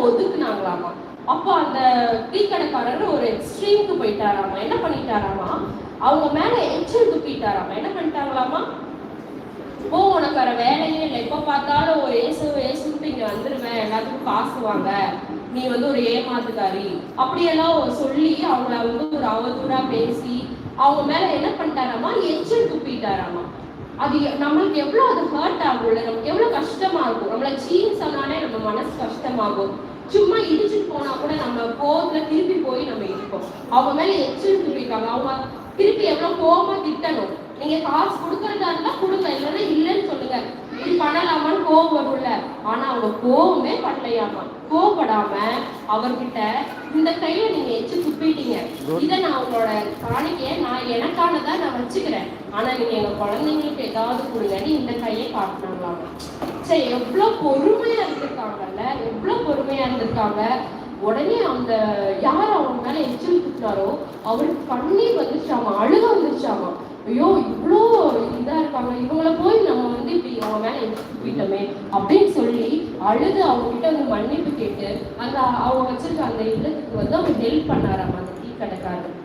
ஒதுக்குனாங்களாமா. அப்போ அந்த டீ கடைக்காரர் ஒரு எக்ஸ்ட்ரீமுக்கு போயிட்டாராமா. என்ன பண்ணிட்டாராமா, அவங்க மேல எச்சல் துப்பிட்டாராமா. என்ன பண்ணிட்டாங்களாமா, ஓ உனக்கு வர வேலையே இல்லை, எப்போ பார்த்தாலும் ஒரு ஏசுன்ட்டு இங்கே வந்துடுவேன், எல்லாத்துக்கும் காசு வாங்க, நீ ஒரு ஏமாத்துக்காரி அப்படியெல்லாம் சொல்லி அவங்கள ஒரு அவதூறா பேசி அவங்க மேல என்ன பண்ணிட்டாராமா, எச்சல் துப்பிட்டாராமா. அது நம்மளுக்கு எவ்வளோ அது ஹர்ட் ஆகும்ல, நமக்கு எவ்வளோ கஷ்டமா இருக்கும். நம்மளை சீன் சொன்னாலே நம்ம மனசு கஷ்டமாகும். சும்மா இடிச்சுட்டு போனா கூட நம்ம கோவத்துல திருப்பி போய் நம்ம இருப்போம். அவங்க மேல எச்சல் துப்பிட்டாங்க. அவங்க திருப்பி எவ்வளவு கோவமா திட்டணும். நீங்க காசு கொடுக்கறதா இருந்தா கொடுங்க, இல்லைன்னா இல்லைன்னு சொல்லுங்க, இது பண்ணலாமான்னு கோவம் வரும்ல. ஆனா அவங்க கோவமே பண்ணலையாமா. கோவப்படாம அவர்கிட்ட இந்த கையில நீங்க எச்சு துப்பிட்டீங்க, இதை நான் உங்களோட காணிக்கைய நான் எனக்கானதா நான் வச்சுக்கிறேன், ஆனா நீங்க எங்க குழந்தைங்களுக்கு ஏதாவது கொடுங்கன்னு இந்த கையை காட்டினாங்களாமா. சரி, எவ்வளவு பொறுமையா இருந்திருக்காங்கல்ல, எவ்வளவு பொறுமையா இருந்திருக்காங்க. உடனே அந்த யார் அவங்க மேல எச்சல் துப்பினாரோ அவருக்கு கண்ணீர் வந்துருச்சாமா, அழுக வந்துருச்சாமா. ஐயோ இவ்வளோ இதா இருக்காங்க, இவங்களை போய் நம்ம இப்படி அவங்க மேல எச்சல் துப்பிட்டோமே அப்படின்னு சொல்லி அழுது அவங்க கிட்ட மன்னிப்பு கேட்டு அந்த அவங்க வச்சிருக்க அந்த இல்லத்துக்கு அவர் ஹெல்ப் பண்ணாராமா அந்த டீ கடைக்காரர்.